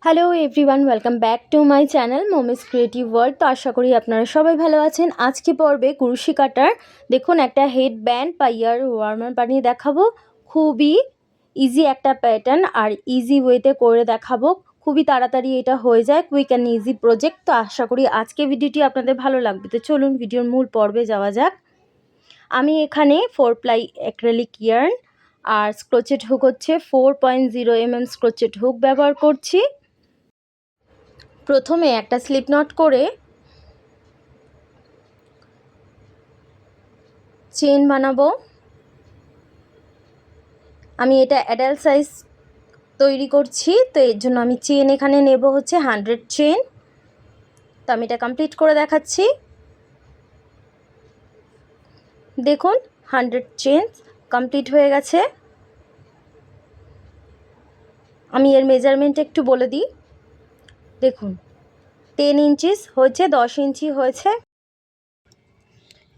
Hello everyone, welcome back to my channel mommy's creative world. তো আশা করি আপনারা সবাই ভালো আছেন। আজকে পর্বে কুরুশি কাটার দেখুন একটা হেড ব্যান্ড বা ইয়ার ওয়ার্মার বানিয়ে দেখাবো। খুবই ইজি একটা প্যাটার্ন আর ইজি ওয়েতে করে দেখাবো। খুবই তাড়াতাড়ি এটা হয়ে যায়, কুইক অ্যান্ড ইজি প্রজেক্ট। তো আশা করি আজকে ভিডিওটি আপনাদের ভালো লাগবে। তো চলুন ভিডিওর মূল পর্বে যাওয়া যাক। আমি এখানে 4 প্লাই অ্যাক্রিলিক ইয়ার্ন আর স্ক্রোচেট হুক হচ্ছে 4.0 mm স্ক্রোচেট হুক ব্যবহার করছি। প্রথমে একটা স্লিপ নট করে চেন বানাবো। আমি এটা অ্যাডাল্ট সাইজ তৈরি করছি, তো এর জন্য আমি চেন এখানে নেব হচ্ছে 100 চেন। তো আমি এটা কমপ্লিট করে দেখাচ্ছি। দেখুন 100 চেন কমপ্লিট হয়ে গেছে। আমি এর মেজারমেন্ট একটু বলে দিই। দেখুন 10 ইঞ্চিস হয়েছে, 10 ইঞ্চি হয়েছে।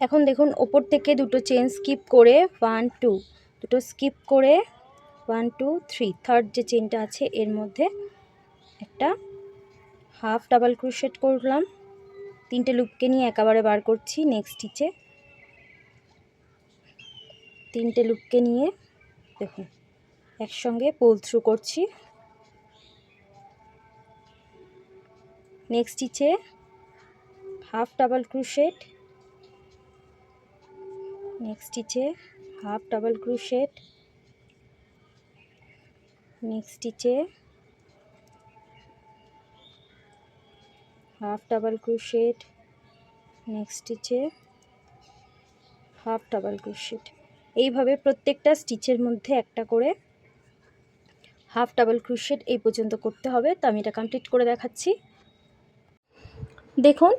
এখন দেখুন ওপর থেকে দুটো চেন স্কিপ করে 1 2 দুটো স্কিপ করে 1 2 3 থার্ড যে চেনটা আছে এর মধ্যে একটা হাফ ডাবল ক্রোশেট করলাম। তিনটে লুপকে নিয়ে একেবারে বার করছি। নেক্সট স্টিচে তিনটে লুপকে নিয়ে দেখুন একসঙ্গে পুল থ্রু করছি। নেক্সট স্টিচে হাফ ডাবল ক্রোশেট, নেক্সট স্টিচে হাফ ডাবল ক্রোশেট, নেক্সট স্টিচে হাফ ডাবল ক্রোশেট, নেক্সট স্টিচে হাফ ডাবল ক্রোশেট। এইভাবে প্রত্যেকটা স্টিচের মধ্যে একটা করে হাফ ডাবল ক্রোশেট এই পর্যন্ত করতে হবে। তো আমি এটা কমপ্লিট করে দেখাচ্ছি। দেখুন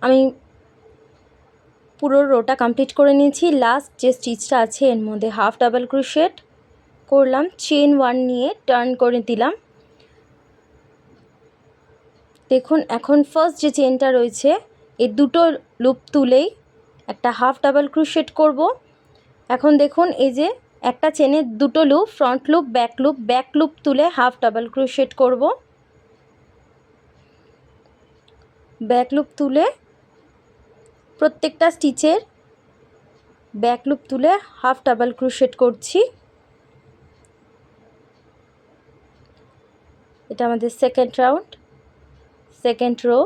আমি পুরো রোটা কমপ্লিট করে নিয়েছি। লাস্ট যে স্টিচটা আছে এর মধ্যে হাফ ডাবল ক্রোশেট করলাম, চেন 1 নিয়ে টার্ন করে দিলাম। দেখুন এখন ফার্স্ট যে চেনটা রয়েছে এই দুটো লুপ তুলেই একটা হাফ ডাবল ক্রোশেট করব। এখন দেখুন এই যে একটা চেনের দুটো loop, front loop back loop তুলে হাফ ডাবল ক্রোশেট করব। ব্যাক লুপ তুলে প্রত্যেকটা স্টিচের ব্যাক লুপ তুলে হাফ ডাবল ক্রোশেট করছি। এটা আমাদের সেকেন্ড রাউন্ড, সেকেন্ড রো।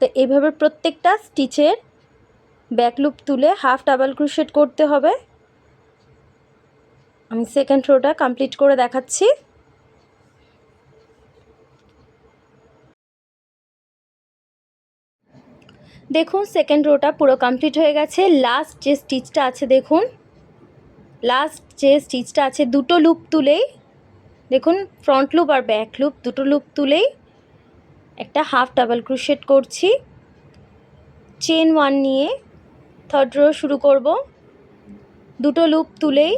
তো এইভাবে প্রত্যেকটা স্টিচের ব্যাক লুপ তুলে হাফ ডাবল ক্রোশেট করতে হবে। আমি সেকেন্ড রোটা কমপ্লিট করে দেখাচ্ছি। দেখুন সেকেন্ড রোটা পুরো কমপ্লিট হয়ে গেছে। লাস্ট যে স্টিচটা আছে দেখুন, লাস্ট যে স্টিচটা আছে দুটো লুপ তুলেই দেখুন ফ্রন্ট লুপ আর ব্যাক লুপ দুটো লুপ তুলেই একটা হাফ ডাবল ক্রোশেট করছি। চেন 1 নিয়ে থার্ড রো শুরু করব। দুটো লুপ তুলেই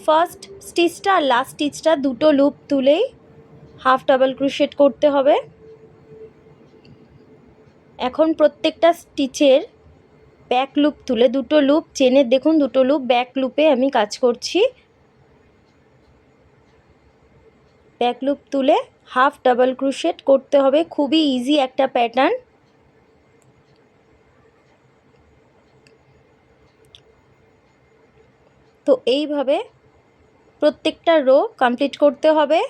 ফার্স্ট স্টিচটা আর লাস্ট স্টিচটা দুটো লুপ তুলেই হাফ ডাবল ক্রোশেট করতে হবে। এখন প্রত্যেকটা স্টিচের ব্যাক লুপ তুলে দুটো লুপ চেনের দেখুন দুটো লুপ ব্যাক লুপে আমি কাজ করছি। ব্যাক লুপ তুলে হাফ ডাবল ক্রোশেট করতে হবে। খুবই ইজি একটা প্যাটার্ন। তো এইভাবে প্রত্যেকটা রো কমপ্লিট করতে হবে।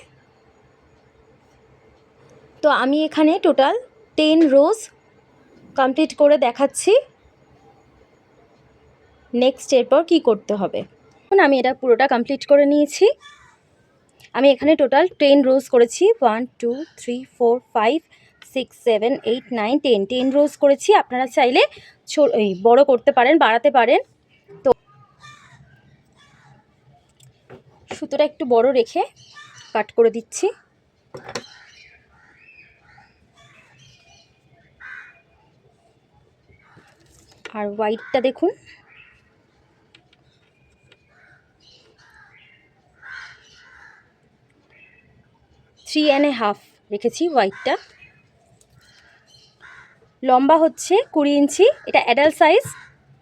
তো আমি এখানে টোটাল 10 রোজ কমপ্লিট করে দেখাচ্ছি। নেক্সট এরপর কী করতে হবে। এখন আমি এটা পুরোটা কমপ্লিট করে নিয়েছি। আমি এখানে টোটাল 10 রোজ করেছি। 1 2 3 4 5 6 7 8 9 10 10 রোজ করেছি। আপনারা চাইলে বড় করতে পারেন, বাড়াতে পারেন। তো সুতোটা একটু বড় রেখে কাট করে দিচ্ছি। আর হোয়াইটটা দেখুন থ্রি অ্যান্ড হাফ রেখেছি। হোয়াইটটা লম্বা হচ্ছে 20 ইঞ্চি, এটা অ্যাডাল্ট সাইজ।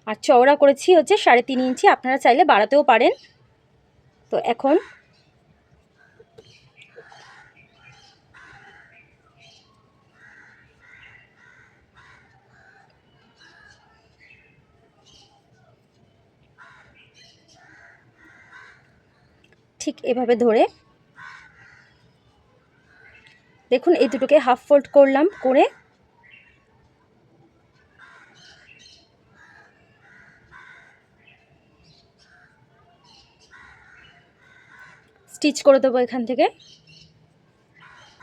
আর চওড়া করেছি হচ্ছে 3.5 ইঞ্চি, আপনারা চাইলে বাড়াতেও পারেন। তো এখন ঠিক এভাবে ধরে দেখুন এই দুটোকে হাফ ফোল্ড করলাম, করে স্টিচ করে দেবো এখান থেকে।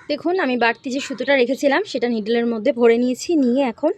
দেখুন আমি বাড়তি যে সুতোটা রেখেছিলাম সেটা নিডলের মধ্যে ভরে নিয়েছি, নিয়ে এখন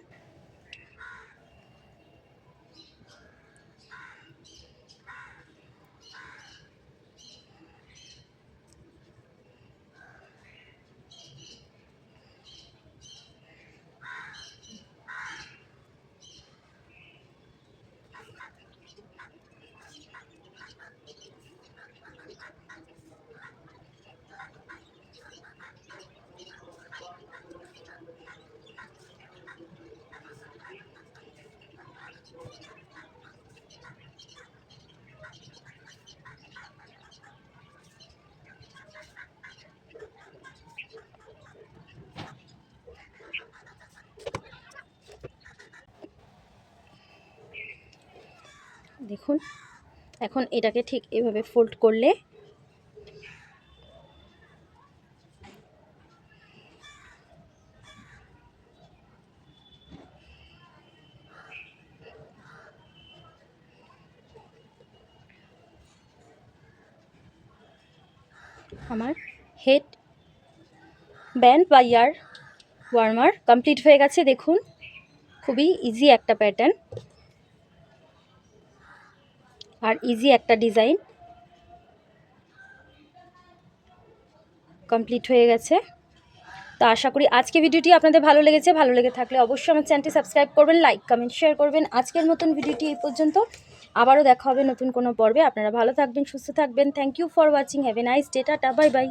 দেখুন এখন এটাকে ঠিক এভাবে ফোল্ড করলে আমার হেড ব্যান্ড বা ইয়ার ওয়ার্মার কমপ্লিট হয়ে গেছে। দেখুন খুবই ইজি একটা প্যাটার্ন আর ইজি একটা ডিজাইন কমপ্লিট হয়ে গেছে। তো আশা করি আজকে ভিডিওটি আপনাদের ভালো লেগেছে। ভালো লেগে থাকলে অবশ্যই আমার চ্যানেলটি সাবস্ক্রাইব করবেন, লাইক কমেন্ট শেয়ার করবেন। আজকের মতন ভিডিওটি এই পর্যন্ত, আবারও দেখা হবে নতুন কোনো পর্বে। আপনারা ভালো থাকবেন, সুস্থ থাকবেন। Thank you for watching, have a nice day, tata, bye by.